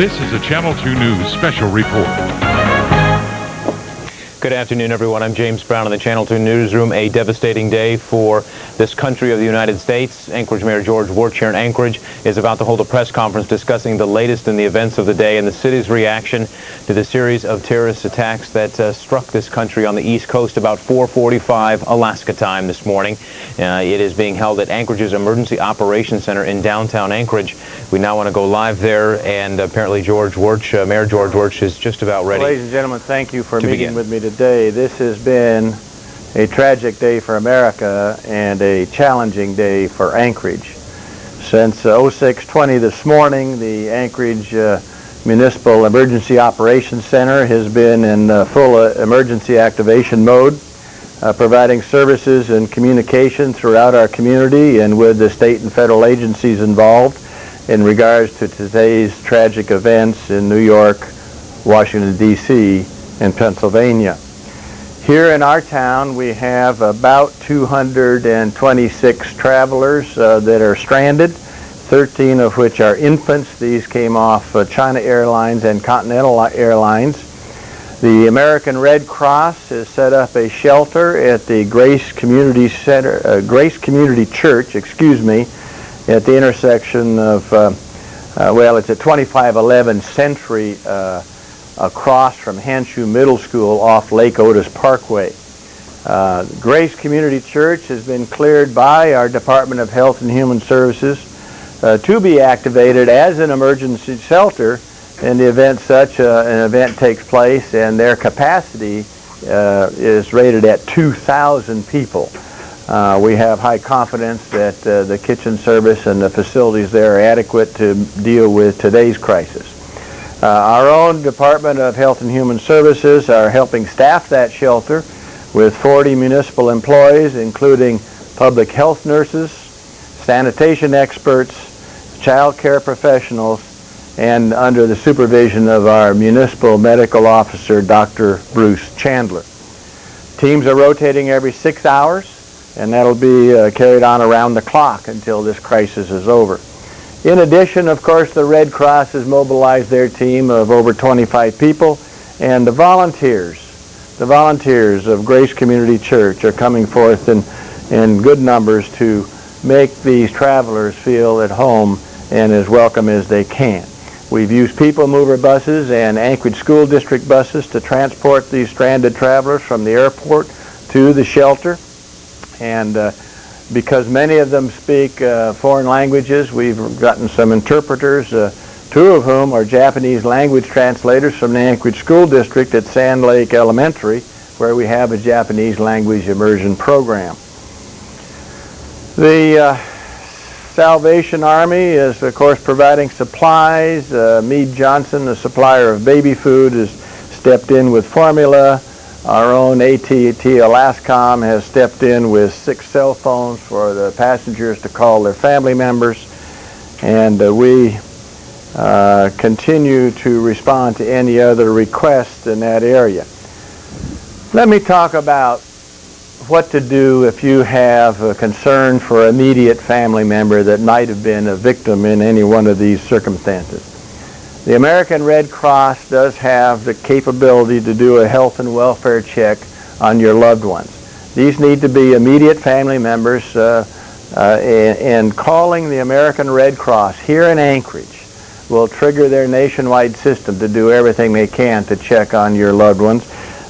This is a Channel 2 News special report. Good afternoon, everyone. I'm James Brown in the Channel 2 Newsroom. A devastating day for this country of the United States. Anchorage Mayor George Wuerch here in Anchorage is about to hold a press conference discussing the latest in the events of the day and the city's reaction to the series of terrorist attacks that struck this country on the East Coast about 4:45 Alaska time this morning. It is being held at Anchorage's Emergency Operations Center in downtown Anchorage. We now want to go live there, and apparently George Wuerch, Mayor George Wuerch, is just about ready. Ladies and gentlemen, thank you for meeting with me today. This has been a tragic day for America and a challenging day for Anchorage. Since 06:20 this morning, the Anchorage Municipal Emergency Operations Center has been in full emergency activation mode, providing services and communication throughout our community and with the state and federal agencies involved in regards to today's tragic events in New York, Washington, D.C., and Pennsylvania. Here in our town, we have about 226 travelers that are stranded, 13 of which are infants. These came off China Airlines and Continental Airlines. The American Red Cross has set up a shelter at the Grace Community Church, at the intersection of, it's at 2511 Century, across from Hanshu Middle School off Lake Otis Parkway. Grace Community Church has been cleared by our Department of Health and Human Services to be activated as an emergency shelter in the event such an event takes place, and their capacity is rated at 2,000 people. We have high confidence that the kitchen service and the facilities there are adequate to deal with today's crisis. Our own Department of Health and Human Services are helping staff that shelter with 40 municipal employees, including public health nurses, sanitation experts, child care professionals, and under the supervision of our municipal medical officer, Dr. Bruce Chandler. Teams are rotating every 6 hours, and that'll be carried on around the clock until this crisis is over. In addition, of course, the Red Cross has mobilized their team of over 25 people, and the volunteers of Grace Community Church are coming forth in good numbers to make these travelers feel at home and as welcome as they can. We've used people mover buses and Anchorage School District buses to transport these stranded travelers from the airport to the shelter, and because many of them speak foreign languages, we've gotten some interpreters, two of whom are Japanese language translators from the Anchorage School District at Sand Lake Elementary, where we have a Japanese language immersion program. The Salvation Army is, of course, providing supplies. Meade Johnson, the supplier of baby food, has stepped in with formula. Our own AT&T Alascom has stepped in with 6 cell phones for the passengers to call their family members, and we continue to respond to any other requests in that area. Let me talk about what to do if you have a concern for an immediate family member that might have been a victim in any one of these circumstances. The American Red Cross does have the capability to do a health and welfare check on your loved ones. These need to be immediate family members, and calling the American Red Cross here in Anchorage will trigger their nationwide system to do everything they can to check on your loved ones.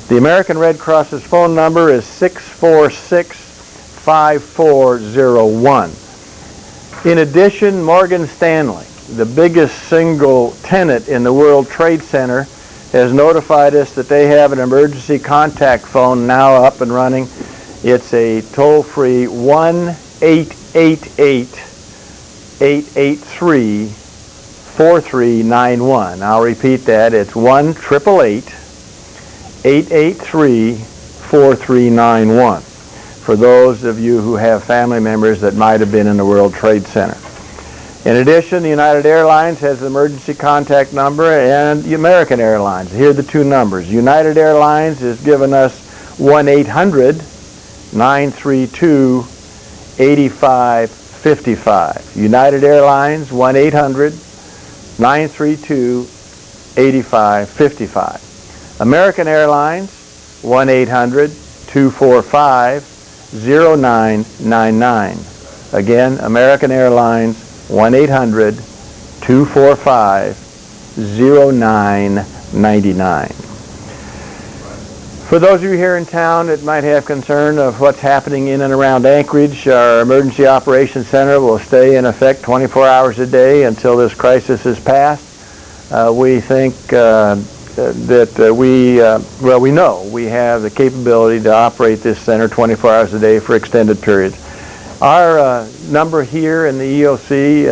The American Red Cross's phone number is 646-5401. In addition, Morgan Stanley, the biggest single tenant in the World Trade Center, has notified us that they have an emergency contact phone now up and running. It's a toll-free 1-888-883-4391. I'll repeat that. It's 1-888-883-4391 for those of you who have family members that might have been in the World Trade Center. In addition, the United Airlines has an emergency contact number, and the American Airlines. Here are the two numbers. United Airlines has given us 1-800-932-8555. United Airlines, 1-800-932-8555. 8555. American Airlines, 1-800-245-0999. Again, American Airlines, 1-800-245-0999. For those of you here in town that might have concern of what's happening in and around Anchorage, our Emergency Operations Center will stay in effect 24 hours a day until this crisis is passed. We think we know we have the capability to operate this center 24 hours a day for extended periods. Our number here in the EOC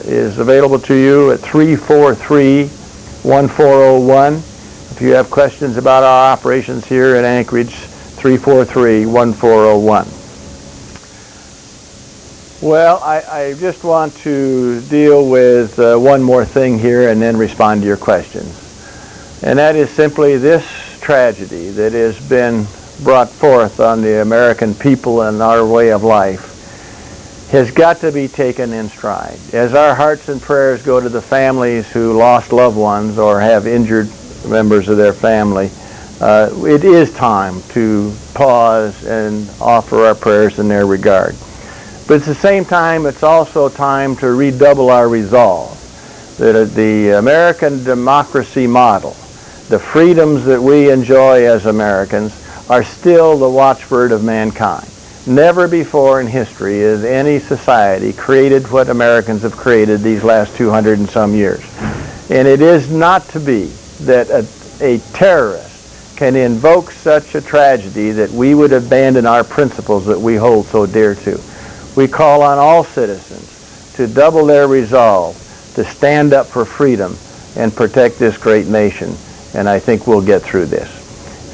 is available to you at 343-1401. If you have questions about our operations here in Anchorage, 343-1401. Well, I just want to deal with one more thing here and then respond to your questions. And that is simply this tragedy that has been brought forth on the American people and our way of life has got to be taken in stride. As our hearts and prayers go to the families who lost loved ones or have injured members of their family, it is time to pause and offer our prayers in their regard. But at the same time, it's also time to redouble our resolve that the American democracy model, the freedoms that we enjoy as Americans, are still the watchword of mankind. Never before in history has any society created what Americans have created these last 200 and some years. And it is not to be that a terrorist can invoke such a tragedy that we would abandon our principles that we hold so dear to. We call on all citizens to double their resolve to stand up for freedom and protect this great nation. And I think we'll get through this.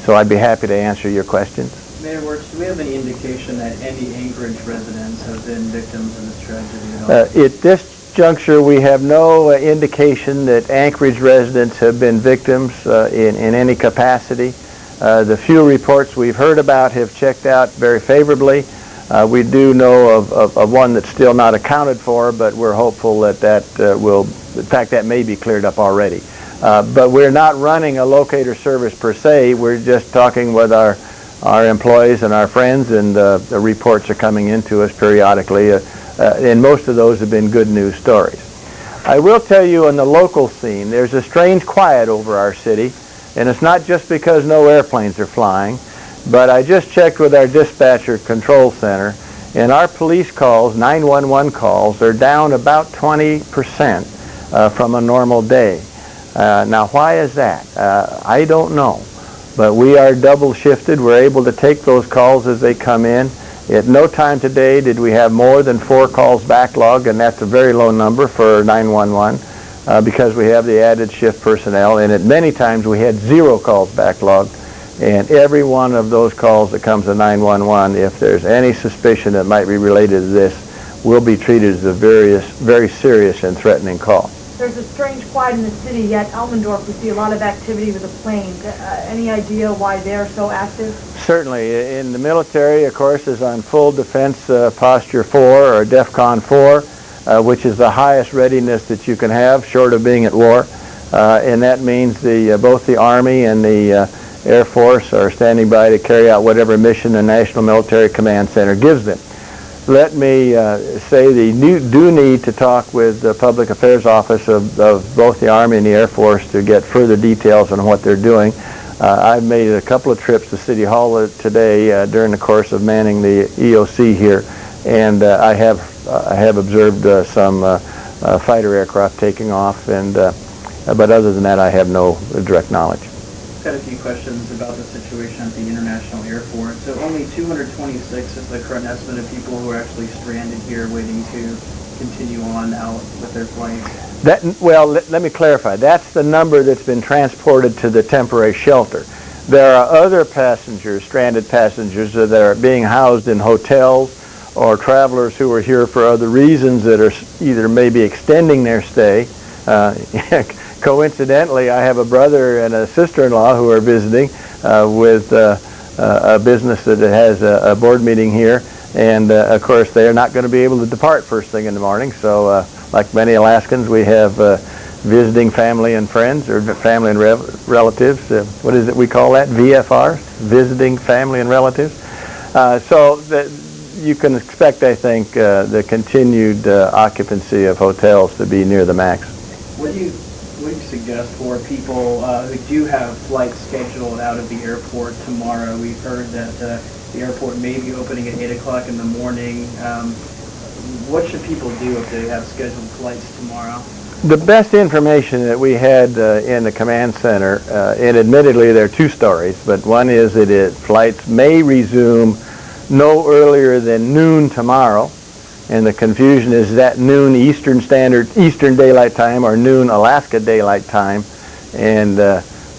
So I'd be happy to answer your questions. Mayor Wuerch, do we have any indication that any Anchorage residents have been victims in this tragedy at all? At this juncture, we have no indication that Anchorage residents have been victims in any capacity. The few reports we've heard about have checked out very favorably. We do know of one that's still not accounted for, but we're hopeful that will, in fact, that may be cleared up already. But we're not running a locator service per se. We're just talking with our employees and our friends, and the reports are coming into us periodically, and most of those have been good news stories. I will tell you, on the local scene, there's a strange quiet over our city, and it's not just because no airplanes are flying, but I just checked with our dispatcher control center, and our police calls, 911 calls, are down about 20% from a normal day. Now, why is that? I don't know. But we are double shifted. We're able to take those calls as they come in. At no time today did we have more than 4 calls backlogged, and that's a very low number for 911 because we have the added shift personnel. And at many times we had 0 calls backlogged. And every one of those calls that comes to 911, if there's any suspicion that might be related to this, will be treated as a very serious and threatening call. There's a strange quiet in the city, yet Elmendorf, we see a lot of activity with the planes. Any idea why they're so active? Certainly. In the military, of course, is on full defense posture 4 or DEFCON 4, which is the highest readiness that you can have, short of being at war. And that means both the Army and the Air Force are standing by to carry out whatever mission the National Military Command Center gives them. Let me say they do need to talk with the Public Affairs Office of both the Army and the Air Force to get further details on what they're doing. I've made a couple of trips to City Hall today during the course of manning the EOC here, and I have observed some fighter aircraft taking off, but other than that, I have no direct knowledge. Got a few questions about the situation at the International Airport. So only 226 is the current estimate of people who are actually stranded here waiting to continue on out with their flights. Let me clarify. That's the number that's been transported to the temporary shelter. There are other passengers, stranded passengers, that are being housed in hotels, or travelers who are here for other reasons that are either maybe extending their stay. Coincidentally, I have a brother and a sister-in-law who are visiting with a business that has a board meeting here, and of course they are not going to be able to depart first thing in the morning. So like many Alaskans, we have visiting family and friends, or family and relatives. What is it we call that? VFRs, visiting family and relatives. So you can expect, I think, the continued occupancy of hotels to be near the max. What do you suggest for people who do have flights scheduled out of the airport tomorrow? We've heard that the airport may be opening at 8 o'clock in the morning. What should people do if they have scheduled flights tomorrow? The best information that we had in the command center, and admittedly there are two stories, but one is that flights may resume no earlier than noon tomorrow, and the confusion is that noon Eastern Daylight Time or noon Alaska Daylight Time, and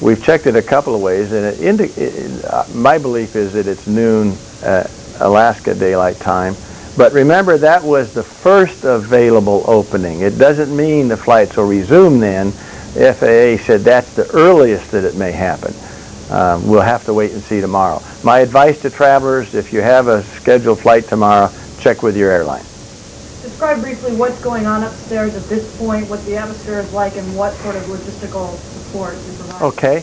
we've checked it a couple of ways, and my belief is that it's noon Alaska Daylight Time. But remember, that was the first available opening. It doesn't mean the flights will resume then. The FAA said that's the earliest that it may happen. We'll have to wait and see tomorrow. My advice to travelers, if you have a scheduled flight tomorrow, check with your airline. Describe briefly what's going on upstairs at this point, what the atmosphere is like, and what sort of logistical support you provide. Okay.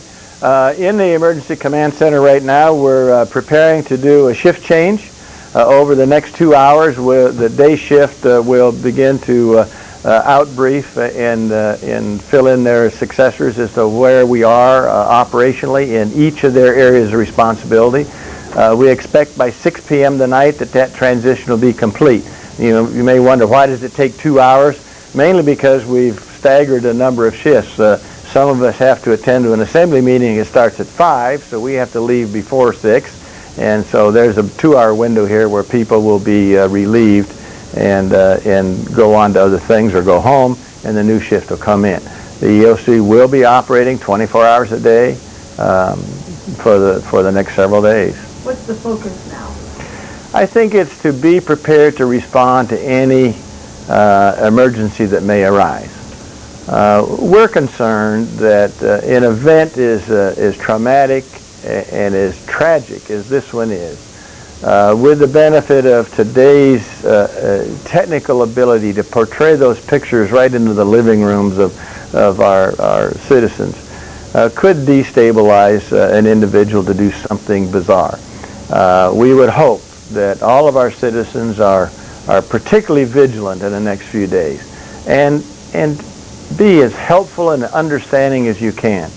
In the Emergency Command Center right now, we're preparing to do a shift change. Over the next 2 hours, the day shift will begin to outbrief and fill in their successors as to where we are operationally in each of their areas of responsibility. We expect by 6 p.m. tonight that transition will be complete. You may wonder, why does it take 2 hours? Mainly because we've staggered a number of shifts. Some of us have to attend to an assembly meeting. It starts at 5, so we have to leave before 6. And so there's a 2-hour window here where people will be relieved and go on to other things or go home, and the new shift will come in. The EOC will be operating 24 hours a day for the next several days. What's the focus now? I think it's to be prepared to respond to any emergency that may arise. We're concerned that an event is traumatic and as tragic as this one is, with the benefit of today's technical ability to portray those pictures right into the living rooms of our citizens, could destabilize an individual to do something bizarre. We would hope that all of our citizens are particularly vigilant in the next few days, and be as helpful and understanding as you can.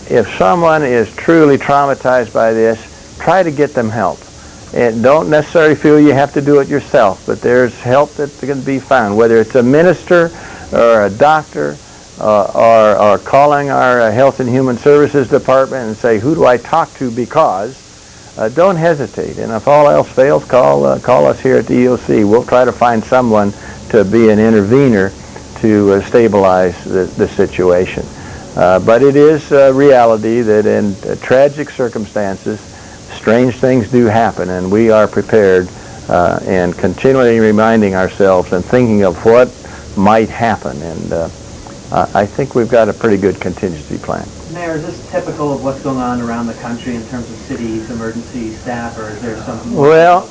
If someone is truly traumatized by this, try to get them help. And don't necessarily feel you have to do it yourself, but there's help that can be found, whether it's a minister or a doctor or calling our Health and Human Services Department and say, who do I talk to, because don't hesitate. And if all else fails, call us here at the EOC. We'll try to find someone to be an intervener to stabilize the situation. But it is a reality that in tragic circumstances, strange things do happen, and we are prepared and continually reminding ourselves and thinking of what might happen. And I think we've got a pretty good contingency plan. Mayor, is this typical of what's going on around the country in terms of cities, emergency staff, or is there something more? Well,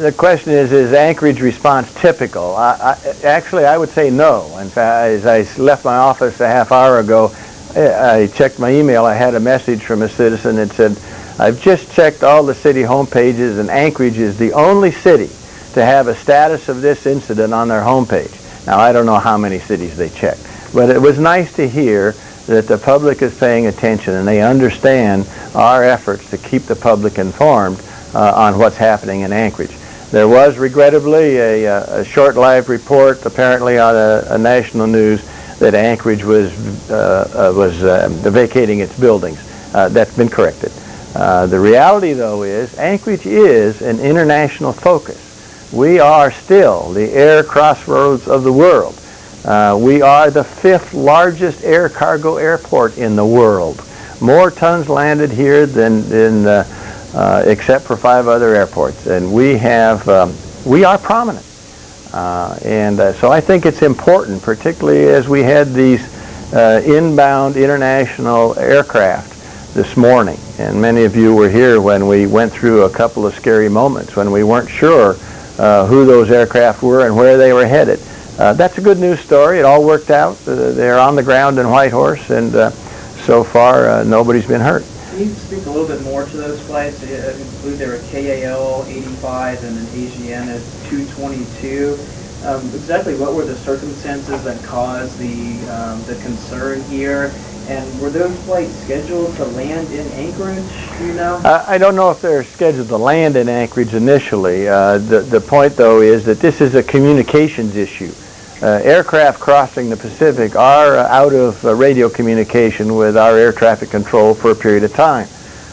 the question is Anchorage response typical? Actually, I would say no. In fact, as I left my office a half hour ago, I checked my email. I had a message from a citizen that said, I've just checked all the city homepages, and Anchorage is the only city to have a status of this incident on their homepage. Now, I don't know how many cities they checked, but it was nice to hear that the public is paying attention and they understand our efforts to keep the public informed on what's happening in Anchorage. There was, regrettably, a short-lived report, apparently on a national news, that Anchorage was vacating its buildings. That's been corrected. The reality, though, is Anchorage is an international focus. We are still the air crossroads of the world. We are the 5th largest air cargo airport in the world. More tons landed here than except for 5 other airports, and we are prominent. So I think it's important, particularly as we had these inbound international aircraft this morning, and many of you were here when we went through a couple of scary moments when we weren't sure who those aircraft were and where they were headed. that's a good news story. It all worked out. They're on the ground in Whitehorse, and so far nobody's been hurt. Can you speak a little bit more to those flights? I believe they were KAL 85 and an Asiana 222. Exactly what were the circumstances that caused the concern here? And were those flights scheduled to land in Anchorage, do you know? I don't know if they're scheduled to land in Anchorage initially. The point, though, is that this is a communications issue. Aircraft crossing the Pacific are out of radio communication with our air traffic control for a period of time.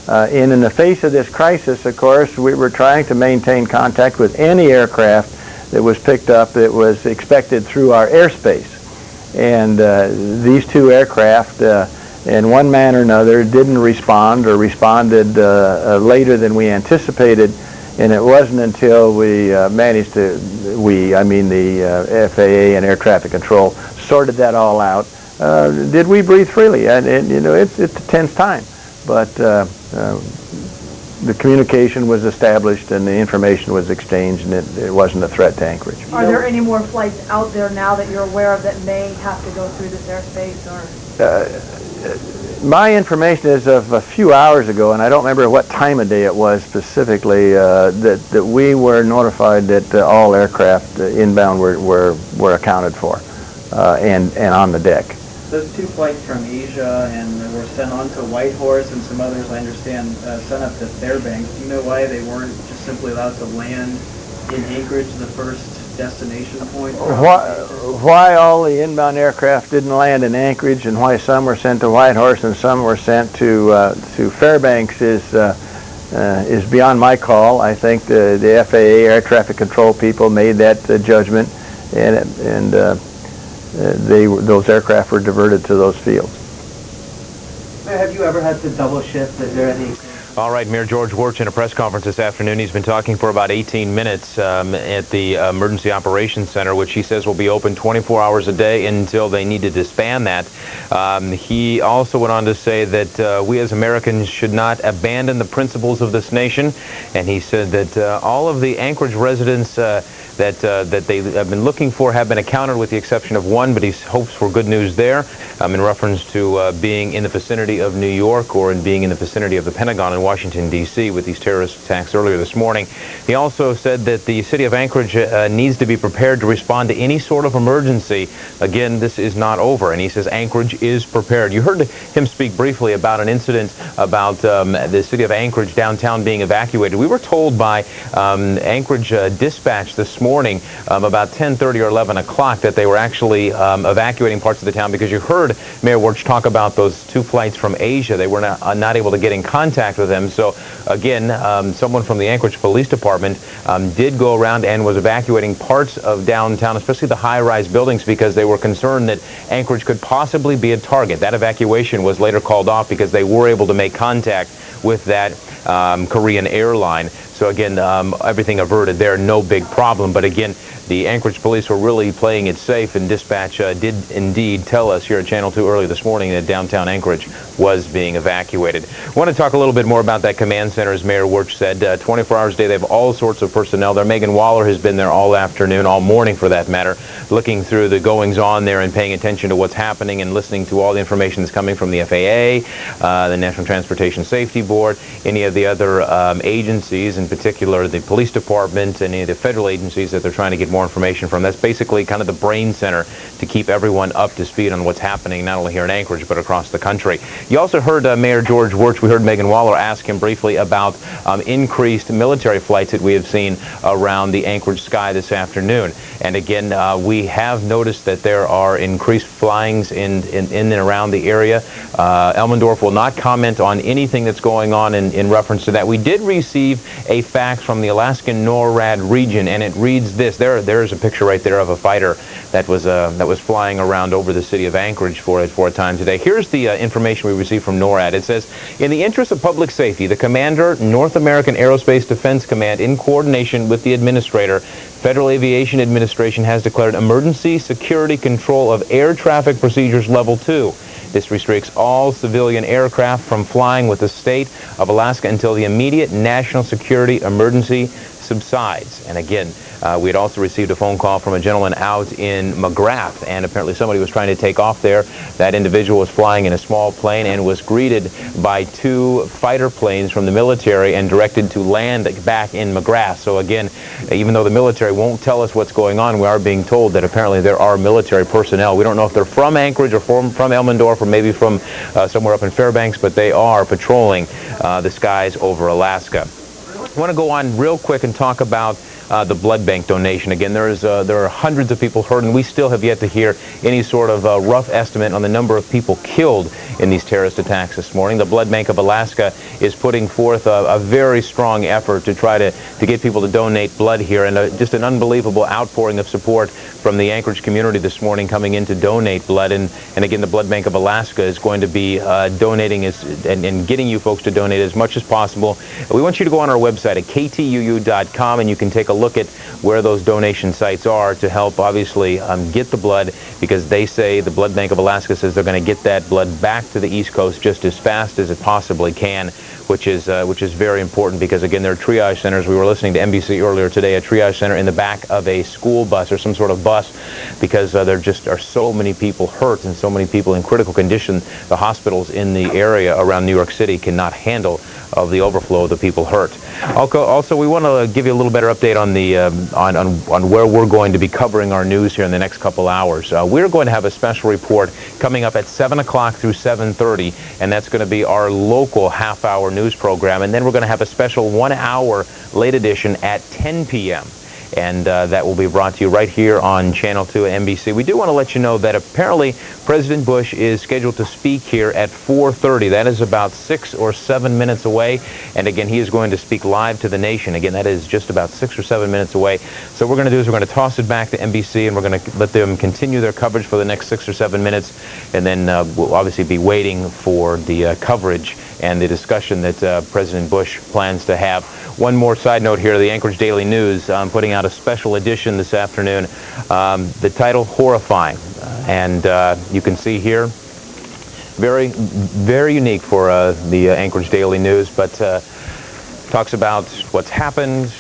And in the face of this crisis, of course, we were trying to maintain contact with any aircraft that was picked up that was expected through our airspace. And these two aircraft, in one manner or another, didn't respond or responded later than we anticipated. And it wasn't until we managed to, the FAA and Air Traffic Control sorted that all out, did we breathe freely. And it's a tense time. But the communication was established and the information was exchanged, and it wasn't a threat to Anchorage. Are there any more flights out there now that you're aware of that may have to go through this airspace? Or my information is of a few hours ago, and I don't remember what time of day it was specifically, that we were notified that all aircraft inbound were accounted for and on the deck. Those two flights from Asia and were sent on to Whitehorse, and some others, I understand, sent up to Fairbanks. Do you know why they weren't just simply allowed to land in Anchorage, the first destination point? Why all the inbound aircraft didn't land in Anchorage, and why some were sent to Whitehorse and some were sent to Fairbanks is beyond my call. I think the FAA air traffic control people made that judgment, and those aircraft were diverted to those fields. Have you ever had to double shift? Is there any? All right, Mayor George Wuerch in a press conference this afternoon. He's been talking for about 18 minutes at the Emergency Operations Center, which he says will be open 24 hours a day until they need to disband that. He also went on to say that we as Americans should not abandon the principles of this nation, and he said that all of the Anchorage residents that they have been looking for have been accounted, with the exception of one, but he hopes for good news there in reference to being in the vicinity of New York or in being in the vicinity of the Pentagon in Washington, D.C. with these terrorist attacks earlier this morning. He also said that the city of Anchorage needs to be prepared to respond to any sort of emergency. Again, this is not over, and he says Anchorage is prepared. You heard him speak briefly about an incident about the city of Anchorage downtown being evacuated. We were told by Anchorage Dispatch this morning about 10:30 or 11 o'clock that they were actually evacuating parts of the town, because you heard Mayor Wuerch talk about those two flights from Asia. They were not able to get in contact with them. So again, someone from the Anchorage Police Department did go around and was evacuating parts of downtown, especially the high-rise buildings, because they were concerned that Anchorage could possibly be a target. That evacuation was later called off because they were able to make contact with that Korean airline. So again, everything averted there, no big problem. But again, the Anchorage police were really playing it safe, and dispatch did indeed tell us here at Channel 2 early this morning that downtown Anchorage was being evacuated. I want to talk a little bit more about that command center, as Mayor Wuerch said. 24 hours a day, they have all sorts of personnel there. Megan Waller has been there all afternoon, all morning for that matter, looking through the goings-on there and paying attention to what's happening and listening to all the information that's coming from the FAA, the National Transportation Safety Board, any of the other agencies, in particular the police department and any of the federal agencies that they're trying to get more information from. That's basically kind of the brain center to keep everyone up to speed on what's happening, not only here in Anchorage, but across the country. You also heard Mayor George Wuerch. We heard Megan Waller ask him briefly about increased military flights that we have seen around the Anchorage sky this afternoon. And again, we have noticed that there are increased flyings in and around the area. Elmendorf will not comment on anything that's going on in reference to that. We did receive a fax from the Alaskan NORAD region, and it reads this. There's a picture right there of a fighter that was flying around over the city of Anchorage for a time today. Here's the information we received from NORAD. It says, in the interest of public safety, the Commander, North American Aerospace Defense Command, in coordination with the Administrator, Federal Aviation Administration, has declared emergency security control of air traffic procedures level 2. This restricts all civilian aircraft from flying with the state of Alaska until the immediate national security emergency subsides. And again, We had also received a phone call from a gentleman out in McGrath, and apparently somebody was trying to take off there. That individual was flying in a small plane and was greeted by 2 fighter planes from the military and directed to land back in McGrath. So again, even though the military won't tell us what's going on, we are being told that apparently there are military personnel. We don't know if they're from Anchorage or from Elmendorf or maybe from somewhere up in Fairbanks, but they are patrolling the skies over Alaska. I want to go on real quick and talk about the blood bank donation. Again, there are hundreds of people hurt, and we still have yet to hear any sort of rough estimate on the number of people killed in these terrorist attacks this morning. The Blood Bank of Alaska is putting forth a very strong effort to try to get people to donate blood here, and just an unbelievable outpouring of support from the Anchorage community this morning coming in to donate blood. And again, the Blood Bank of Alaska is going to be donating and getting you folks to donate as much as possible. We want you to go on our website at KTUU.com, and you can take a look at where those donation sites are to help, obviously, get the blood, because they say, the Blood Bank of Alaska says they're going to get that blood back to the East Coast just as fast as it possibly can, which is very important, because again, there are triage centers. We were listening to NBC earlier today, a triage center in the back of a school bus or some sort of bus, because there just are so many people hurt and so many people in critical condition. The hospitals in the area around New York City cannot handle of the overflow of the people hurt. Also, we want to give you a little better update on the on where we're going to be covering our news here in the next couple hours. We're going to have a special report coming up at 7 o'clock through 7:30, and that's going to be our local half-hour news program. And then we're going to have a special 1-hour late edition at 10 p.m. And that will be brought to you right here on Channel 2 and NBC. We do want to let you know that apparently President Bush is scheduled to speak here at 4:30. That is about 6 or 7 minutes away. And again, he is going to speak live to the nation. Again, that is just about 6 or 7 minutes away. So what we're going to do is we're going to toss it back to NBC, and we're going to let them continue their coverage for the next 6 or 7 minutes. And then we'll obviously be waiting for the coverage and the discussion that President Bush plans to have. One more side note here, the Anchorage Daily News putting out a special edition this afternoon. The title, Horrifying. And you can see here, very, very unique for the Anchorage Daily News, but talks about what's happened,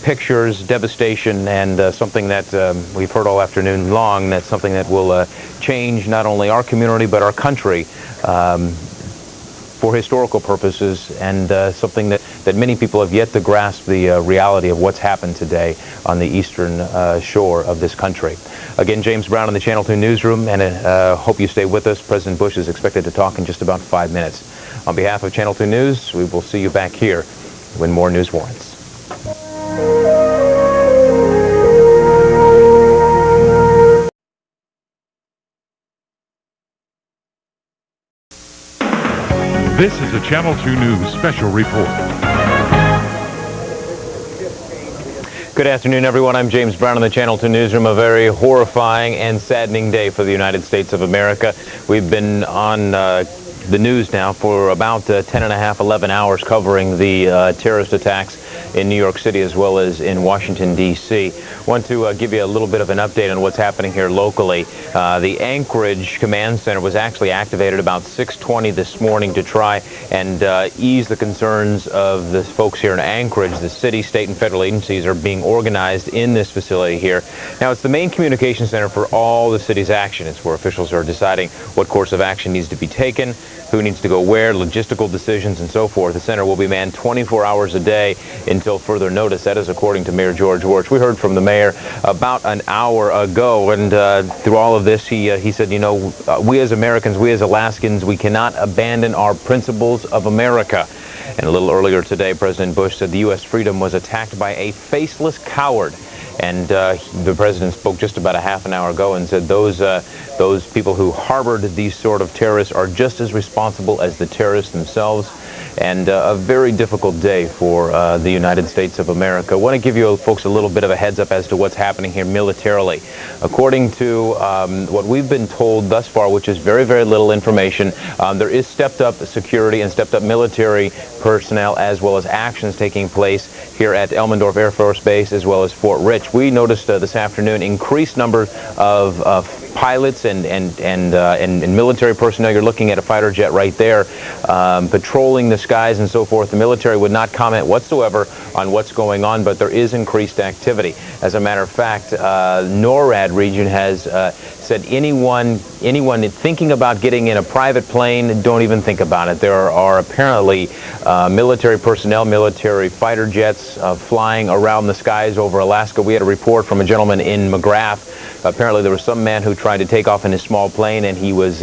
pictures, devastation, and something that we've heard all afternoon long, that's something that will change not only our community but our country for historical purposes, and something that many people have yet to grasp the reality of what's happened today on the eastern shore of this country. Again, James Brown in the Channel 2 newsroom, and hope you stay with us. President Bush is expected to talk in just about 5 minutes. On behalf of Channel 2 News, we will see you back here when more news warrants. This is a Channel 2 News special report. Good afternoon, everyone. I'm James Brown in the Channel 2 newsroom. A very horrifying and saddening day for the United States of America. We've been on the news now for about 10 and a half, 11 hours covering the terrorist attacks in New York City as well as in Washington, D.C. Want to give you a little bit of an update on what's happening here locally. The Anchorage Command Center was actually activated about 6:20 this morning to try and ease the concerns of the folks here in Anchorage. The city, state, and federal agencies are being organized in this facility here. Now, it's the main communication center for all the city's action. It's where officials are deciding what course of action needs to be taken, who needs to go where, logistical decisions, and so forth. The center will be manned 24 hours a day until further notice. That is according to Mayor George Wuerch. We heard from the mayor about an hour ago, and through all of this, he said, you know, we as Americans, we as Alaskans, we cannot abandon our principles of America. And a little earlier today, President Bush said the U.S. freedom was attacked by a faceless coward. And the president spoke just about a half an hour ago and said those people who harbored these sort of terrorists are just as responsible as the terrorists themselves. And a very difficult day for the United States of America. I want to give you folks a little bit of a heads up as to what's happening here militarily. According to what we've been told thus far, which is very, very little information, there is stepped up security and stepped up military personnel as well as actions taking place here at Elmendorf Air Force Base as well as Fort Rich. We noticed this afternoon increased numbers of pilots and military personnel. You're looking at a fighter jet right there patrolling the skies and so forth. The military would not comment whatsoever on what's going on, but there is increased activity. As a matter of fact, NORAD region has said anyone thinking about getting in a private plane, don't even think about it. There are apparently military personnel, military fighter jets flying around the skies over Alaska. We had a report from a gentleman in McGrath. Apparently there was some man who tried to take off in his small plane, and he was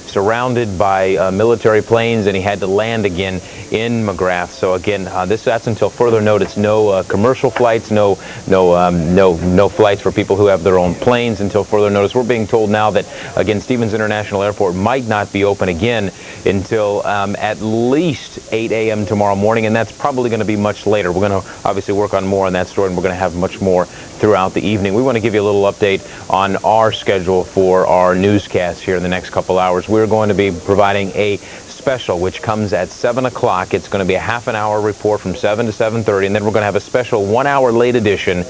surrounded by military planes, and he had to land again in McGrath. So again, that's until further notice. No commercial flights, no flights for people who have their own planes until further notice. We're being told now that again, Stevens International Airport might not be open again until at least 8 a.m. tomorrow morning, and that's probably going to be much later. We're going to obviously work on more on that story, and we're going to have much more throughout the evening. We want to give you a little update on our schedule for our newscast here in the next couple hours. We're going to be providing a special which comes at 7 o'clock. It's going to be a half-an-hour report from 7 to 7:30, and then we're going to have a special 1-hour late edition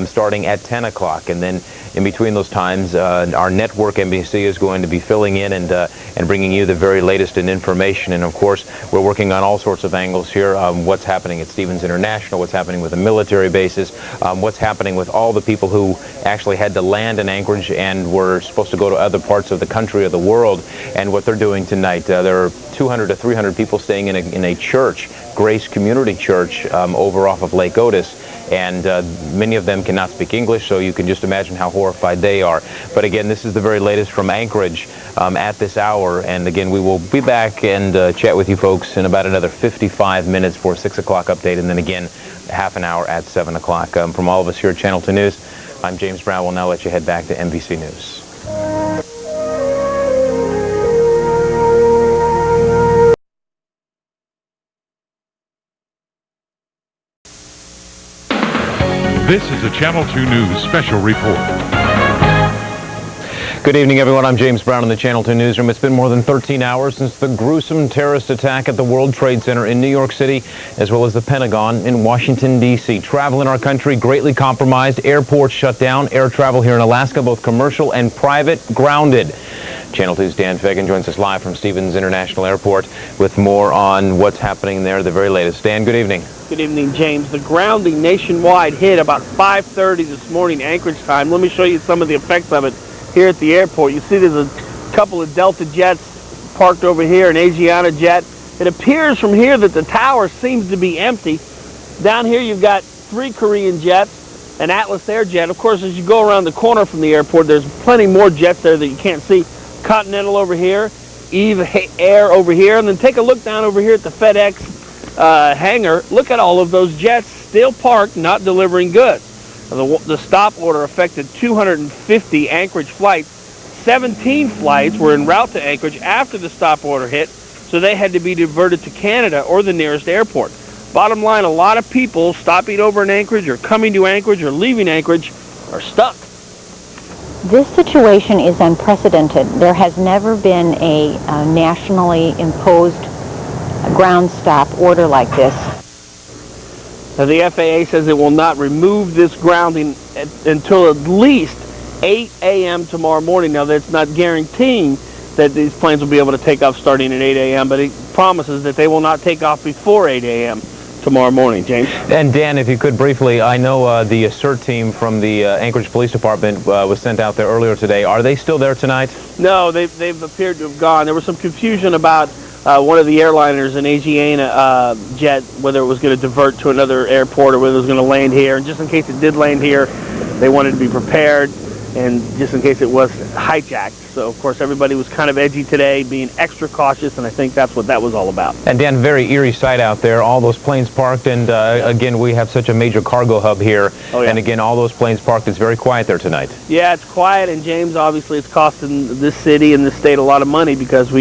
starting at 10 o'clock. And then in between those times, our network NBC is going to be filling in and bringing you the very latest in information. And of course, we're working on all sorts of angles here. What's happening at Stevens International, what's happening with the military bases, what's happening with all the people who actually had to land in Anchorage and were supposed to go to other parts of the country or the world, and what they're doing tonight. There are 200 to 300 people staying in a church, Grace Community Church, over off of Lake Otis. And many of them cannot speak English, so you can just imagine how horrified they are. But again, this is the very latest from Anchorage at this hour. And again, we will be back and chat with you folks in about another 55 minutes for a 6 o'clock update. And then again, half an hour at 7 o'clock. From all of us here at Channel 2 News, I'm James Brown. We'll now let you head back to NBC News. This is a Channel 2 News special report. Good evening, everyone. I'm James Brown in the Channel 2 newsroom. It's been more than 13 hours since the gruesome terrorist attack at the World Trade Center in New York City, as well as the Pentagon in Washington, D.C. Travel in our country greatly compromised. Airports shut down. Air travel here in Alaska, both commercial and private, grounded. Channel 2's Dan Fagan joins us live from Stevens International Airport with more on what's happening there, the very latest. Dan, good evening. Good evening, James. The grounding nationwide hit about 5:30 this morning, Anchorage time. Let me show you some of the effects of it here at the airport. You see there's a couple of Delta jets parked over here, an Asiana jet. It appears from here that the tower seems to be empty. Down here you've got 3 Korean jets, an Atlas Air jet. Of course, as you go around the corner from the airport, there's plenty more jets there that you can't see. Continental over here, Eve Air over here, and then take a look down over here at the FedEx hangar. Look at all of those jets still parked, not delivering goods. The stop order affected 250 Anchorage flights. 17 flights were en route to Anchorage after the stop order hit, so they had to be diverted to Canada or the nearest airport. Bottom line, a lot of people stopping over in Anchorage or coming to Anchorage or leaving Anchorage are stuck. This situation is unprecedented. There has never been a nationally imposed ground stop order like this. Now, the FAA says it will not remove this grounding until at least 8 a.m. tomorrow morning. Now, that's not guaranteeing that these planes will be able to take off starting at 8 a.m., but it promises that they will not take off before 8 a.m. tomorrow morning. James? And Dan, if you could briefly, I know the CERT team from the Anchorage Police Department was sent out there earlier today. Are they still there tonight? No, they've appeared to have gone. There was some confusion about one of the airliners, an Asiana jet, whether it was going to divert to another airport or whether it was going to land here. And just in case it did land here, they wanted to be prepared, and just in case it was hijacked. So, of course, everybody was kind of edgy today, being extra cautious, and I think that's what that was all about. And Dan, very eerie sight out there, all those planes parked, and again, we have such a major cargo hub here. Oh, yeah. And again, all those planes parked. It's very quiet there tonight. Yeah, it's quiet, and James, obviously it's costing this city and this state a lot of money because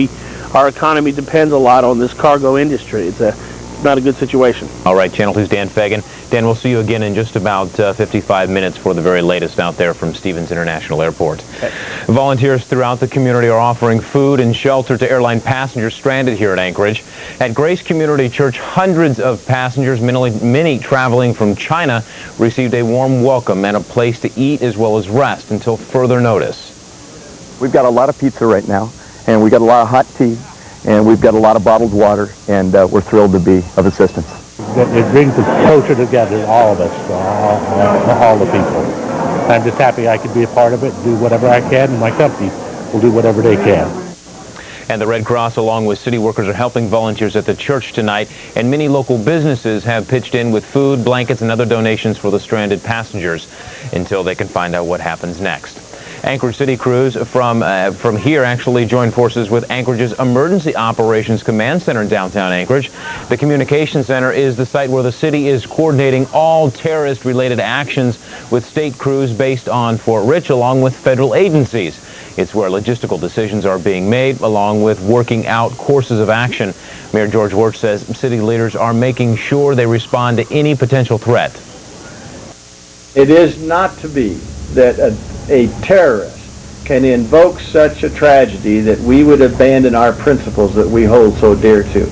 our economy depends a lot on this cargo industry. It's not a good situation. All right, Channel 2's Dan Fagan. Dan, we'll see you again in just about 55 minutes for the very latest out there from Stevens International Airport. Okay. Volunteers throughout the community are offering food and shelter to airline passengers stranded here at Anchorage. At Grace Community Church, hundreds of passengers, many traveling from China, received a warm welcome and a place to eat as well as rest until further notice. We've got a lot of pizza right now, and we've got a lot of hot tea, and we've got a lot of bottled water, and we're thrilled to be of assistance. It brings the culture together, all of us, all the people. I'm just happy I could be a part of it, do whatever I can, and my company will do whatever they can. And the Red Cross, along with city workers, are helping volunteers at the church tonight, and many local businesses have pitched in with food, blankets, and other donations for the stranded passengers until they can find out what happens next. Anchorage City crews from here actually joined forces with Anchorage's Emergency Operations Command Center in downtown Anchorage. The communication center is the site where the city is coordinating all terrorist-related actions with state crews based on Fort Rich, along with federal agencies. It's where logistical decisions are being made, along with working out courses of action. Mayor George Wuerch says city leaders are making sure they respond to any potential threat. It is not to be that a terrorist can invoke such a tragedy that we would abandon our principles that we hold so dear to.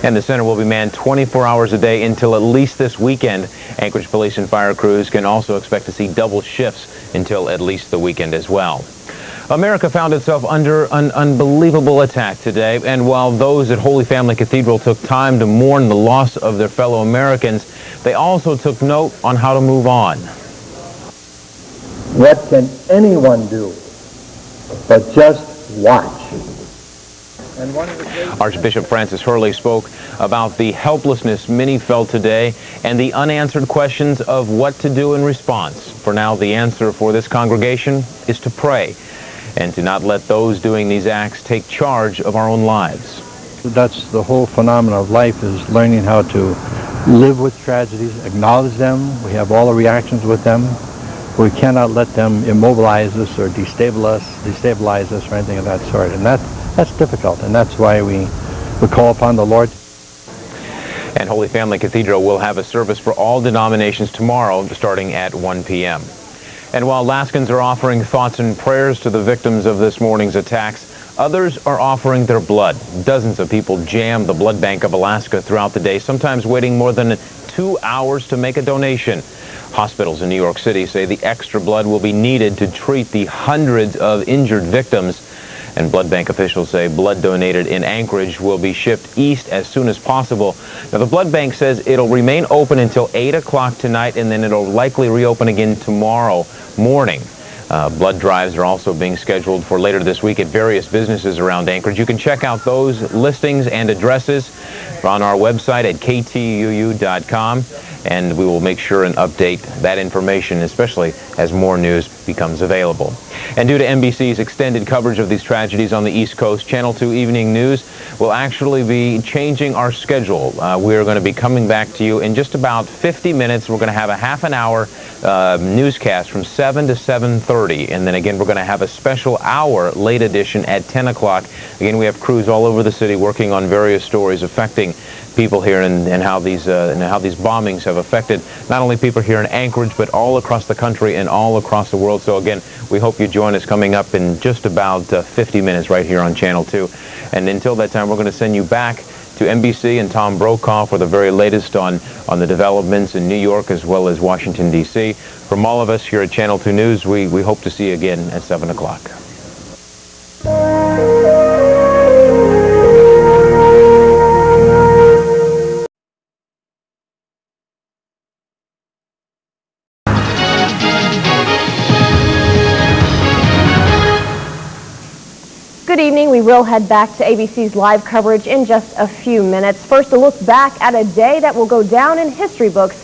And the center will be manned 24 hours a day until at least this weekend. Anchorage police and fire crews can also expect to see double shifts until at least the weekend as well. America found itself under an unbelievable attack today, and while those at Holy Family Cathedral took time to mourn the loss of their fellow Americans, they also took note on how to move on. What can anyone do but just watch? Archbishop Francis Hurley spoke about the helplessness many felt today and the unanswered questions of what to do in response. For now, the answer for this congregation is to pray and to not let those doing these acts take charge of our own lives. That's the whole phenomenon of life, is learning how to live with tragedies, acknowledge them. We have all the reactions with them. We cannot let them immobilize us or destabilize us or anything of that sort. And that's difficult, and that's why we call upon the Lord. And Holy Family Cathedral will have a service for all denominations tomorrow, starting at 1 p.m. And while Alaskans are offering thoughts and prayers to the victims of this morning's attacks, others are offering their blood. Dozens of people jam the blood bank of Alaska throughout the day, sometimes waiting more than 2 hours to make a donation. Hospitals in New York City say the extra blood will be needed to treat the hundreds of injured victims. And blood bank officials say blood donated in Anchorage will be shipped east as soon as possible. Now, the blood bank says it'll remain open until 8 o'clock tonight, and then it'll likely reopen again tomorrow morning. Blood drives are also being scheduled for later this week at various businesses around Anchorage. You can check out those listings and addresses on our website at KTUU.com, and we will make sure and update that information, especially as more news becomes available. And due to NBC's extended coverage of these tragedies on the East Coast, Channel 2 Evening News will actually be changing our schedule. We're going to be coming back to you in just about 50 minutes. We're going to have a half an hour newscast from 7 to 7:30. And then again, we're going to have a special hour late edition at 10 o'clock. Again, we have crews all over the city working on various stories affecting people here and how these bombings have affected not only people here in Anchorage, but all across the country and all across the world. So again, we hope you join us coming up in just about 50 minutes right here on Channel 2. And until that time, we're going to send you back to NBC and Tom Brokaw for the very latest on the developments in New York as well as Washington, D.C. From all of us here at Channel 2 News, we hope to see you again at 7 o'clock. Good evening. We will head back to ABC's live coverage in just a few minutes. First, a look back at a day that will go down in history books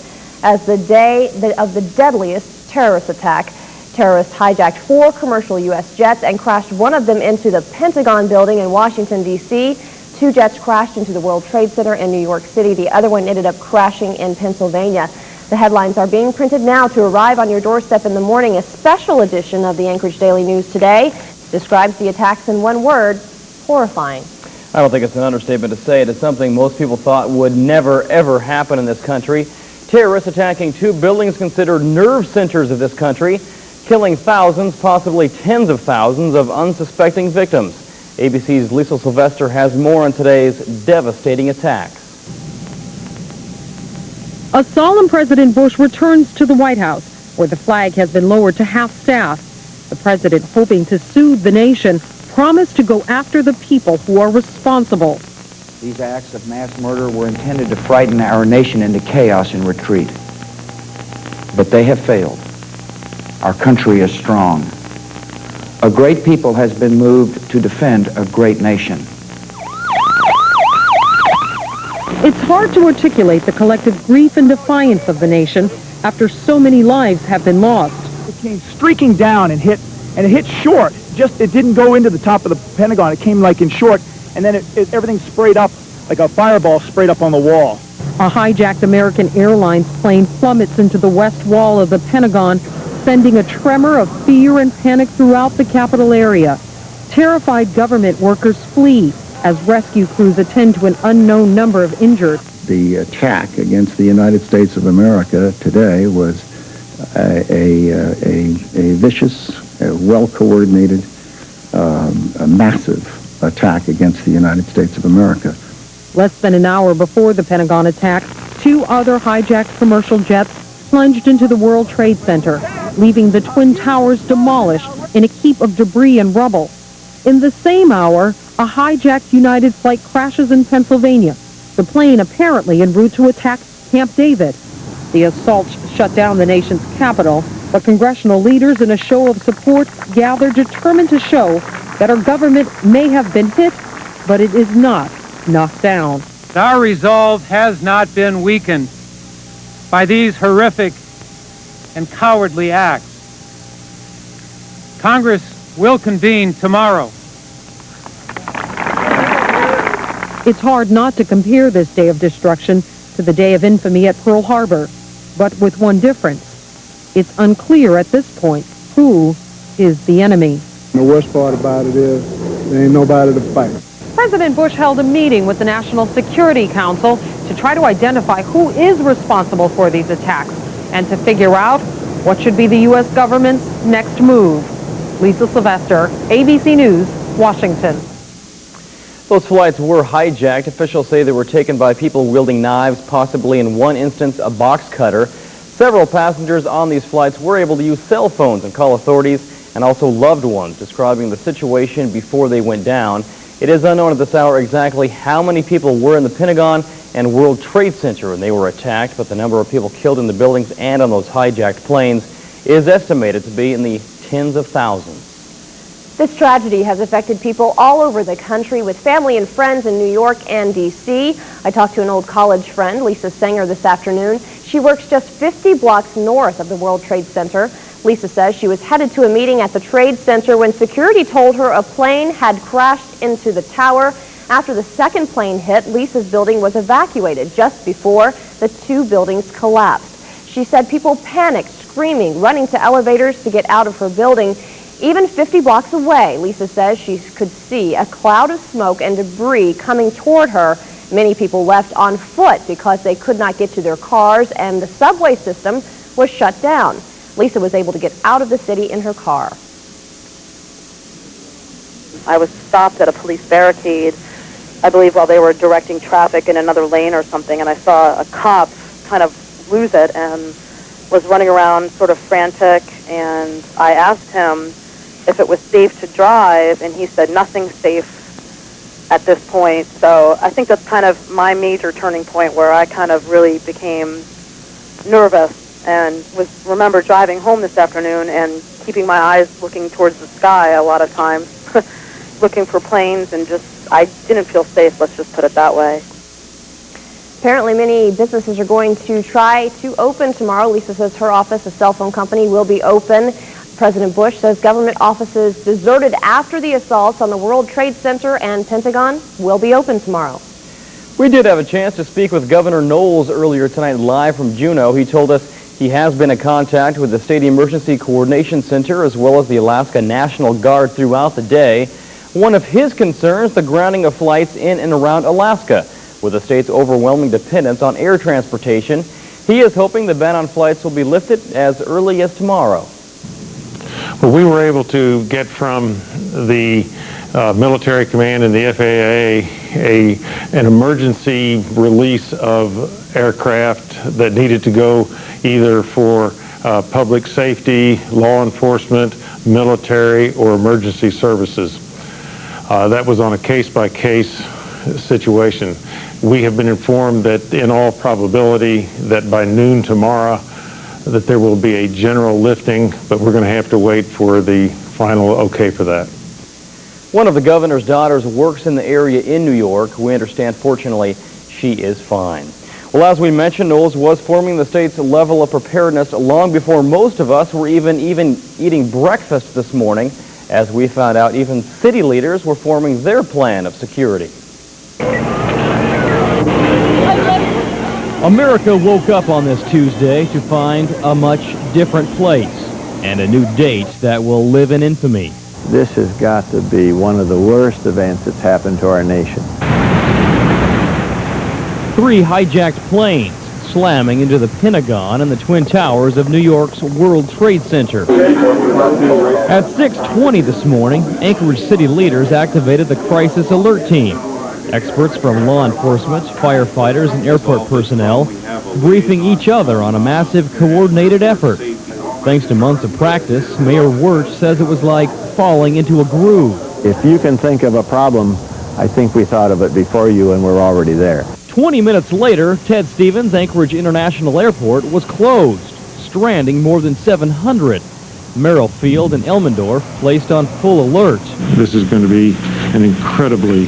as the day of the deadliest terrorist attack. Terrorists hijacked 4 commercial U.S. jets and crashed one of them into the Pentagon building in Washington, D.C. 2 jets crashed into the World Trade Center in New York City. The other one ended up crashing in Pennsylvania. The headlines are being printed now to arrive on your doorstep in the morning. A special edition of the Anchorage Daily News today describes the attacks in one word: horrifying. I don't think it's an understatement to say it is something most people thought would never, ever happen in this country. Terrorists attacking 2 buildings considered nerve centers of this country, killing thousands, possibly tens of thousands of unsuspecting victims. ABC's Lisa Sylvester has more on today's devastating attacks. A solemn President Bush returns to the White House, where the flag has been lowered to half-staff. The president, hoping to soothe the nation, promised to go after the people who are responsible. These acts of mass murder were intended to frighten our nation into chaos and retreat. But they have failed. Our country is strong. A great people has been moved to defend a great nation. It's hard to articulate the collective grief and defiance of the nation after so many lives have been lost. It came streaking down and it hit short. It didn't go into the top of the Pentagon. It came like in short, and then everything sprayed up like a fireball sprayed up on the wall. A hijacked American Airlines plane plummets into the west wall of the Pentagon, sending a tremor of fear and panic throughout the Capitol area. Terrified government workers flee as rescue crews attend to an unknown number of injured. The attack against the United States of America today was a vicious, well-coordinated, a massive attack against the United States of America. Less than an hour before the Pentagon attack, 2 other hijacked commercial jets plunged into the World Trade Center, leaving the Twin Towers demolished in a heap of debris and rubble. In the same hour, a hijacked United flight crashes in Pennsylvania, the plane apparently en route to attack Camp David. The assault shut down the nation's capital, but congressional leaders in a show of support gathered determined to show that our government may have been hit, but it is not knocked down. Our resolve has not been weakened by these horrific and cowardly acts. Congress will convene tomorrow. It's hard not to compare this day of destruction to the day of infamy at Pearl Harbor, but with one difference. It's unclear at this point who is the enemy. The worst part about it is there ain't nobody to fight. President Bush held a meeting with the National Security Council to try to identify who is responsible for these attacks and to figure out what should be the U.S. government's next move. Lisa Sylvester, ABC News, Washington. Those flights were hijacked. Officials say they were taken by people wielding knives, possibly in one instance a box cutter. Several passengers on these flights were able to use cell phones and call authorities, and also loved ones, describing the situation before they went down. It is unknown at this hour exactly how many people were in the Pentagon and World Trade Center when they were attacked, but the number of people killed in the buildings and on those hijacked planes is estimated to be in the tens of thousands. This tragedy has affected people all over the country, with family and friends in New York and D.C. I talked to an old college friend, Lisa Sanger, this afternoon. She works just 50 blocks north of the World Trade Center. Lisa says she was headed to a meeting at the Trade Center when security told her a plane had crashed into the tower. After the second plane hit, Lisa's building was evacuated just before the 2 buildings collapsed. She said people panicked, screaming, running to elevators to get out of her building. Even 50 blocks away, Lisa says she could see a cloud of smoke and debris coming toward her. Many people left on foot because they could not get to their cars, and the subway system was shut down. Lisa was able to get out of the city in her car. I was stopped at a police barricade, I believe while they were directing traffic in another lane or something, and I saw a cop kind of lose it and was running around sort of frantic, and I asked him if it was safe to drive, and he said nothing's safe at this point. So I think that's kind of my major turning point, where I kind of really became nervous and remember driving home this afternoon and keeping my eyes looking towards the sky a lot of times, looking for planes, and I didn't feel safe, let's just put it that way. Apparently many businesses are going to try to open tomorrow. Lisa says her office, a cell phone company, will be open. President Bush says government offices deserted after the assaults on the World Trade Center and Pentagon will be open tomorrow. We did have a chance to speak with Governor Knowles earlier tonight live from Juneau. He told us he has been in contact with the State Emergency Coordination Center as well as the Alaska National Guard throughout the day. One of his concerns, the grounding of flights in and around Alaska. With the state's overwhelming dependence on air transportation, he is hoping the ban on flights will be lifted as early as tomorrow. Well, we were able to get from the military command and the FAA an emergency release of aircraft that needed to go either for public safety, law enforcement, military, or emergency services. That was on a case-by-case situation. We have been informed that in all probability that by noon tomorrow that there will be a general lifting, but we're going to have to wait for the final okay for that. One of the governor's daughters works in the area in New York. We understand, fortunately, she is fine. Well, as we mentioned, Knowles was forming the state's level of preparedness long before most of us were even eating breakfast this morning. As we found out, even city leaders were forming their plan of security. America woke up on this Tuesday to find a much different place and a new date that will live in infamy. This has got to be one of the worst events that's happened to our nation. 3 hijacked planes slamming into the Pentagon and the Twin Towers of New York's World Trade Center. At 6:20 this morning, Anchorage city leaders activated the Crisis Alert Team. Experts from law enforcement, firefighters, and airport personnel briefing each other on a massive coordinated effort. Thanks to months of practice, Mayor Wuerch says it was like falling into a groove. If you can think of a problem, I think we thought of it before you and we're already there. 20 minutes later, Ted Stevens Anchorage International Airport was closed, stranding more than 700. Merrill Field and Elmendorf placed on full alert. This is going to be an incredibly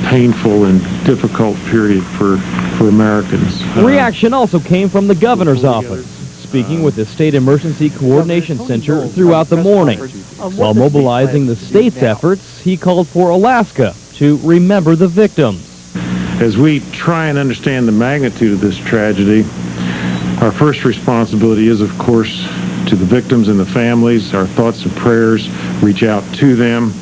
painful and difficult period for Americans. Reaction also came from the governor's office, speaking with the State Emergency Coordination Center throughout the morning. While mobilizing the state's efforts, he called for Alaska to remember the victims. As we try and understand the magnitude of this tragedy, our first responsibility is, of course, to the victims and the families. Our thoughts and prayers reach out to them.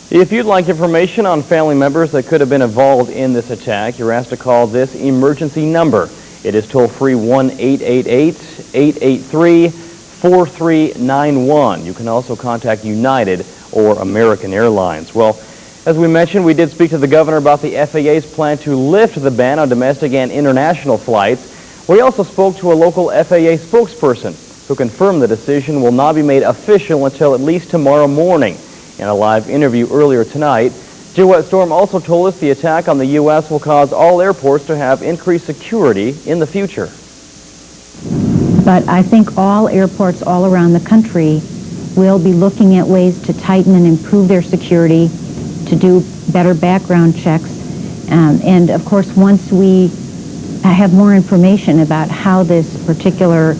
If you'd like information on family members that could have been involved in this attack, you're asked to call this emergency number. It is toll-free 1-888-883-4391. You can also contact United or American Airlines. Well, as we mentioned, we did speak to the governor about the FAA's plan to lift the ban on domestic and international flights. We also spoke to a local FAA spokesperson who confirmed the decision will not be made official until at least tomorrow morning. In a live interview earlier tonight, Joette Storm also told us the attack on the U.S. will cause all airports to have increased security in the future. But I think all airports all around the country will be looking at ways to tighten and improve their security, to do better background checks. And of course, once we have more information about how this particular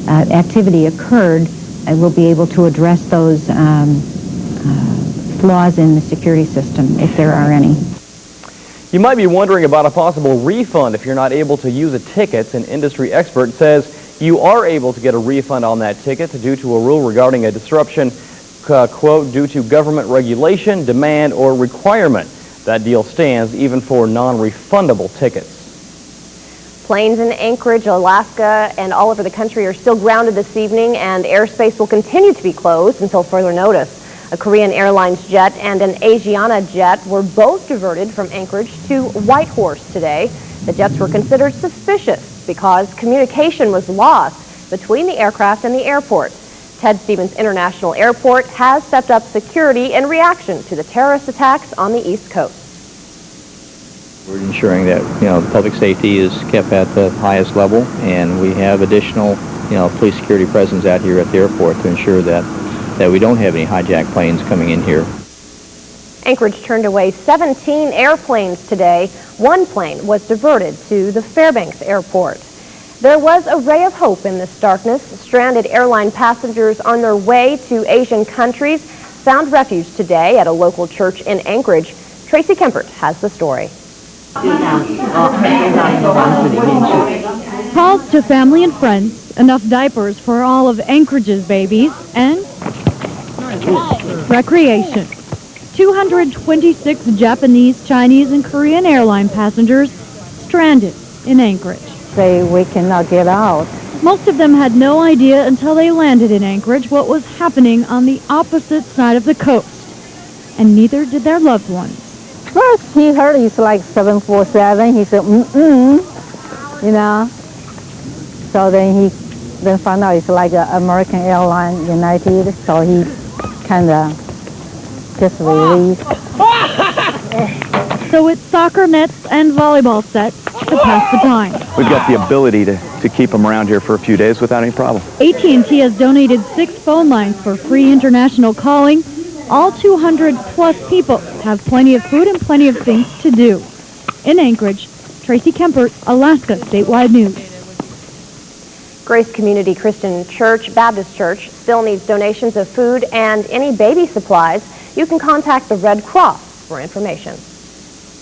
activity occurred, we'll be able to address those flaws in the security system, if there are any. You might be wondering about a possible refund if you're not able to use a ticket. An industry expert says you are able to get a refund on that ticket due to a rule regarding a disruption, quote, due to government regulation, demand, or requirement. That deal stands even for non-refundable tickets. Planes in Anchorage, Alaska, and all over the country are still grounded this evening, and airspace will continue to be closed until further notice. A Korean Airlines jet and an Asiana jet were both diverted from Anchorage to Whitehorse today. The jets were considered suspicious because communication was lost between the aircraft and the airport. Ted Stevens International Airport has stepped up security in reaction to the terrorist attacks on the East Coast. We're ensuring that, public safety is kept at the highest level, and we have additional, police security presence out here at the airport to ensure that we don't have any hijacked planes coming in here. Anchorage turned away 17 airplanes today. One plane was diverted to the Fairbanks Airport. There was a ray of hope in this darkness. Stranded airline passengers on their way to Asian countries found refuge today at a local church in Anchorage. Tracy Kempert has the story. Calls to family and friends, enough diapers for all of Anchorage's babies, and recreation. 226 Japanese, Chinese, and Korean airline passengers stranded in Anchorage. Say we cannot get out. Most of them had no idea until they landed in Anchorage what was happening on the opposite side of the coast, and neither did their loved ones. First he heard it's like 747. He said, So then he then found out it's like American Airlines, United, so he kind of just released. So it's soccer nets and volleyball sets to pass the time. We've got the ability to keep them around here for a few days without any problem. AT&T has donated 6 phone lines for free international calling. All 200-plus people have plenty of food and plenty of things to do. In Anchorage, Tracy Kempert, Alaska Statewide News. Grace Community Christian Church, Baptist Church, still needs donations of food and any baby supplies. You can contact the Red Cross for information.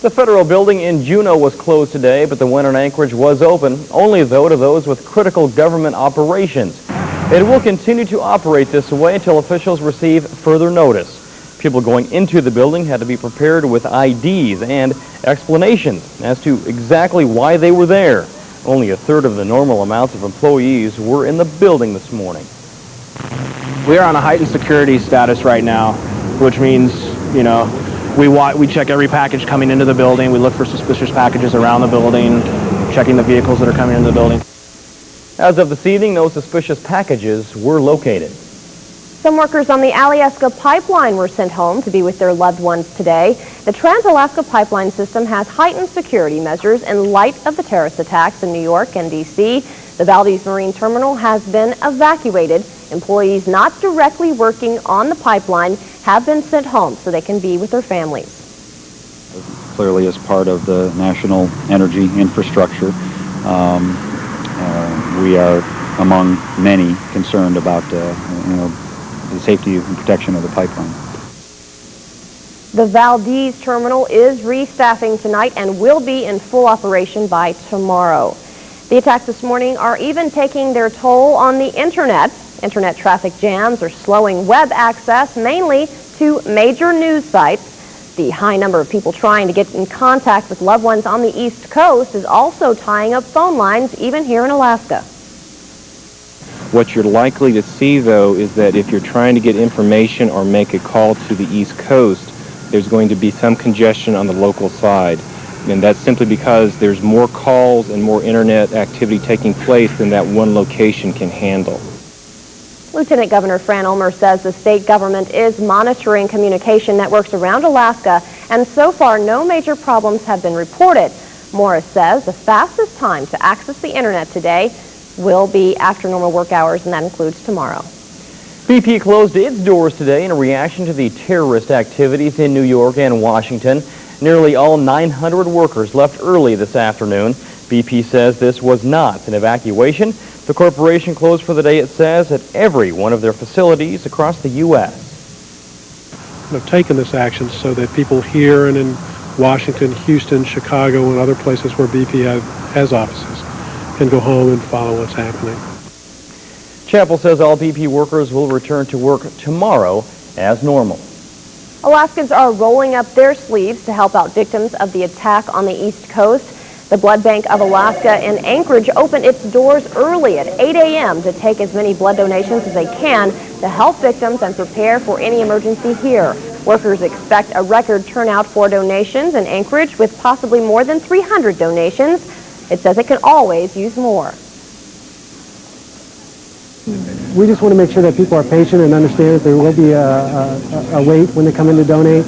The federal building in Juneau was closed today, but the one in Anchorage was open, only though to those with critical government operations. It will continue to operate this way until officials receive further notice. People going into the building had to be prepared with IDs and explanations as to exactly why they were there. Only a third of the normal amounts of employees were in the building this morning. We are on a heightened security status right now, which means, you know, we check every package coming into the building. We look for suspicious packages around the building, checking the vehicles that are coming into the building. As of this evening, no suspicious packages were located. Some workers on the Alaska pipeline were sent home to be with their loved ones today. The Trans-Alaska Pipeline System has heightened security measures in light of the terrorist attacks in New York and D.C. The Valdez Marine Terminal has been evacuated. Employees not directly working on the pipeline have been sent home so they can be with their families. Clearly, as part of the national energy infrastructure, we are among many concerned about the safety and protection of the pipeline. The Valdez terminal is restaffing tonight and will be in full operation by tomorrow. The attacks this morning are even taking their toll on the internet. Internet traffic jams are slowing web access, mainly to major news sites. The high number of people trying to get in contact with loved ones on the East Coast is also tying up phone lines, even here in Alaska. What you're likely to see, though, is that if you're trying to get information or make a call to the East Coast, there's going to be some congestion on the local side. And that's simply because there's more calls and more internet activity taking place than that one location can handle. Lieutenant Governor Fran Ulmer says the state government is monitoring communication networks around Alaska, and so far no major problems have been reported. Morris says the fastest time to access the internet today will be after normal work hours, and that includes tomorrow. BP closed its doors today in a reaction to the terrorist activities in New York and Washington. Nearly all 900 workers left early this afternoon. BP says this was not an evacuation. The corporation closed for the day, it says, at every one of their facilities across the U.S. I've taken this action so that people here and in Washington, Houston, Chicago, and other places where BP has offices can go home and follow what's happening. Chappell says all BP workers will return to work tomorrow as normal. Alaskans are rolling up their sleeves to help out victims of the attack on the East Coast. The Blood Bank of Alaska in Anchorage opened its doors early at 8 a.m. to take as many blood donations as they can to help victims and prepare for any emergency here. Workers expect a record turnout for donations in Anchorage with possibly more than 300 donations. It says it can always use more. We just want to make sure that people are patient and understand that there will be a wait when they come in to donate.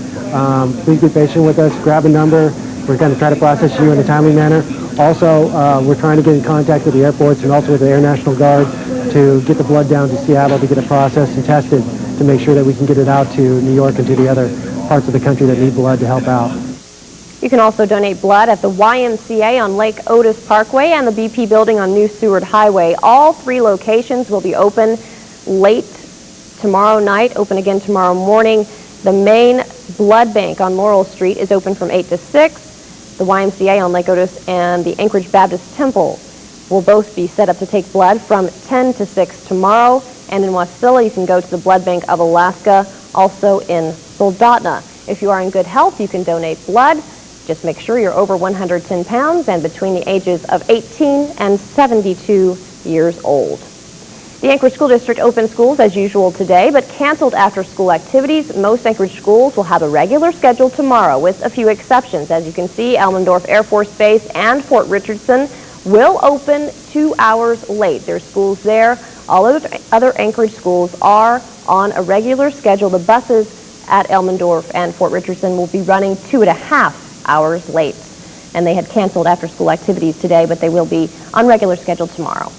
Please be patient with us. Grab a number. We're going to try to process you in a timely manner. Also, we're trying to get in contact with the airports and also with the Air National Guard to get the blood down to Seattle to get it processed and tested to make sure that we can get it out to New York and to the other parts of the country that need blood to help out. You can also donate blood at the YMCA on Lake Otis Parkway and the BP building on New Seward Highway. All 3 locations will be open late tomorrow night, open again tomorrow morning. The main blood bank on Laurel Street is open from 8 to 6. The YMCA on Lake Otis and the Anchorage Baptist Temple will both be set up to take blood from 10 to 6 tomorrow. And in Wasilla, you can go to the Blood Bank of Alaska, also in Soldotna. If you are in good health, you can donate blood. Just make sure you're over 110 pounds and between the ages of 18 and 72 years old. The Anchorage School District opened schools as usual today, but canceled after-school activities. Most Anchorage schools will have a regular schedule tomorrow, with a few exceptions. As you can see, Elmendorf Air Force Base and Fort Richardson will open 2 hours late. There's schools there. All other Anchorage schools are on a regular schedule. The buses at Elmendorf and Fort Richardson will be running 2.5 hours late. And they had canceled after-school activities today, but they will be on regular schedule tomorrow.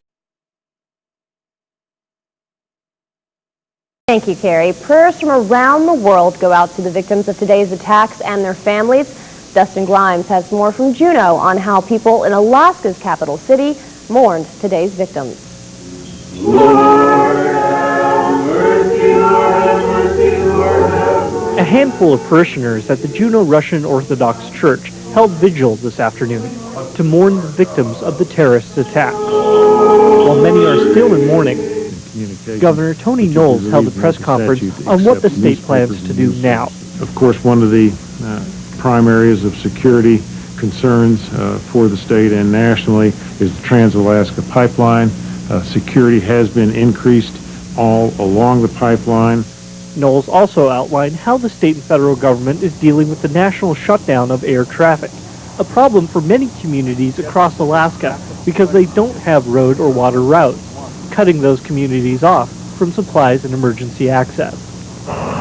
Thank you, Carrie. Prayers from around the world go out to the victims of today's attacks and their families. Dustin Grimes has more from Juneau on how people in Alaska's capital city mourned today's victims. A handful of parishioners at the Juneau Russian Orthodox Church held vigil this afternoon to mourn the victims of the terrorist attack. While many are still in mourning, Governor Tony Knowles held a press conference on what the state plans to do now. Of course, one of the prime areas of security concerns for the state and nationally is the Trans-Alaska Pipeline. Security has been increased all along the pipeline. Knowles also outlined how the state and federal government is dealing with the national shutdown of air traffic, a problem for many communities across Alaska because they don't have road or water routes, cutting those communities off from supplies and emergency access.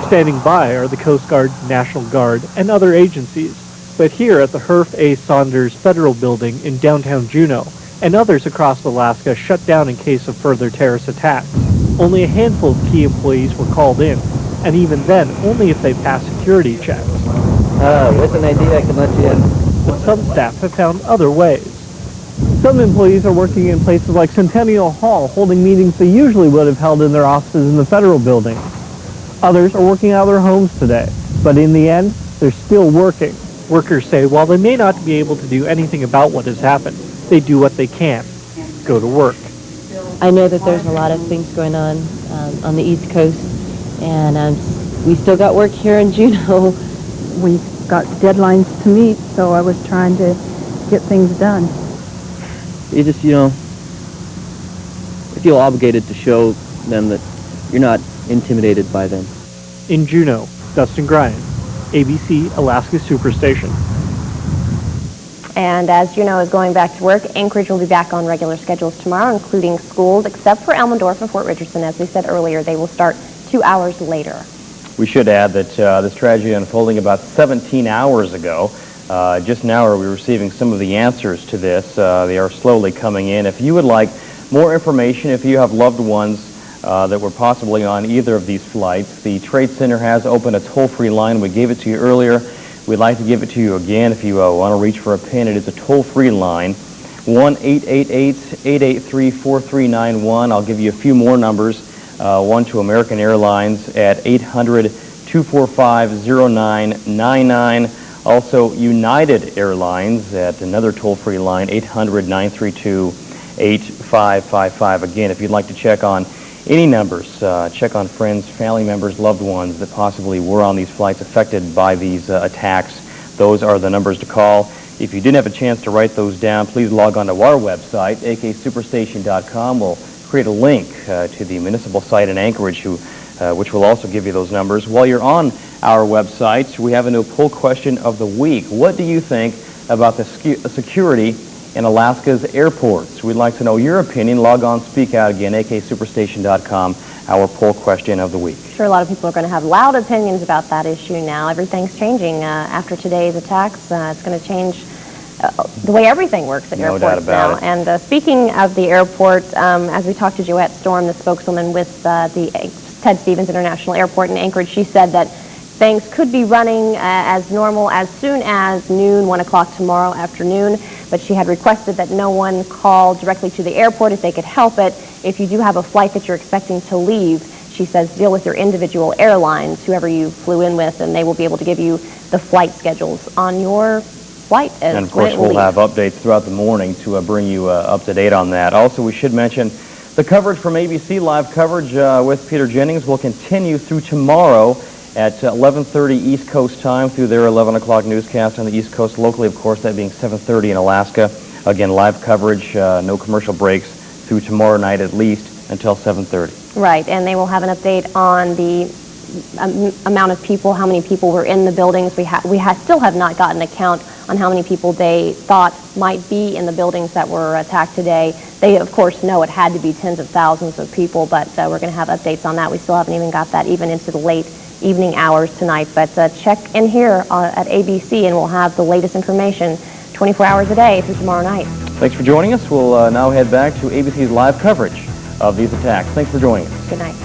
Standing by are the Coast Guard, National Guard, and other agencies, but here at the Herff A. Saunders Federal Building in downtown Juneau and others across Alaska shut down in case of further terrorist attacks. Only a handful of key employees were called in, and even then, only if they passed security checks. With an ID, I can let you in. But some staff have found other ways. Some employees are working in places like Centennial Hall, holding meetings they usually would have held in their offices in the federal building. Others are working out of their homes today, but in the end, they're still working. Workers say while they may not be able to do anything about what has happened, they do what they can, go to work. I know that there's a lot of things going on the East Coast, and we still got work here in Juneau. We've got deadlines to meet, so I was trying to get things done. You just, you feel obligated to show them that you're not intimidated by them. In Juneau, Dustin Grimes, ABC Alaska Superstation. And as Juneau is going back to work, Anchorage will be back on regular schedules tomorrow, including schools, except for Elmendorf and Fort Richardson. As we said earlier, they will start 2 hours later. We should add that this tragedy unfolding about 17 hours ago. Just now are we receiving some of the answers to this. They are slowly coming in. If you would like more information, if you have loved ones that were possibly on either of these flights, the Trade Center has opened a toll-free line. We gave it to you earlier. We'd like to give it to you again. If you want to reach for a pin, it is a toll-free line, 1-888-883-4391. I'll give you a few more numbers. One to American Airlines at 800-245-0999. Also, United Airlines at another toll-free line, 800-932-8555. Again, if you'd like to check on any numbers, check on friends, family members, loved ones that possibly were on these flights affected by these attacks, those are the numbers to call. If you didn't have a chance to write those down, please log on to our website, aksuperstation.com. We'll create a link to the municipal site in Anchorage, which will also give you those numbers. While you're on our website, we have a new poll question of the week. What do you think about the security in Alaska's airports? We'd like to know your opinion. Log on, speak out again, aksuperstation.com, our poll question of the week. I'm sure a lot of people are going to have loud opinions about that issue now. Everything's changing after today's attacks. It's going to change the way everything works at airports now. And speaking of the airport, as we talked to Joette Storm, the spokeswoman with the Ted Stevens International Airport in Anchorage, she said that things could be running as normal as soon as noon, 1 o'clock tomorrow afternoon, but she had requested that no one call directly to the airport if they could help it. If you do have a flight that you're expecting to leave, she says deal with your individual airlines, whoever you flew in with, and they will be able to give you the flight schedules on your flight. And of course, we'll have updates throughout the morning to bring you up to date on that. Also, we should mention the coverage from ABC, live coverage with Peter Jennings, will continue through tomorrow at 11:30 East Coast time through their 11 o'clock newscast on the East Coast. Locally, of course, that being 7:30 in Alaska. Again, live coverage, no commercial breaks through tomorrow night at least until 7:30. Right, and they will have an update on the amount of people, how many people were in the buildings. We still have not gotten a count on how many people they thought might be in the buildings that were attacked today. They, of course, know it had to be tens of thousands of people, but we're going to have updates on that. We still haven't even got that even into the late evening hours tonight. But check in here at ABC, and we'll have the latest information 24 hours a day through tomorrow night. Thanks for joining us. We'll now head back to ABC's live coverage of these attacks. Thanks for joining us. Good night.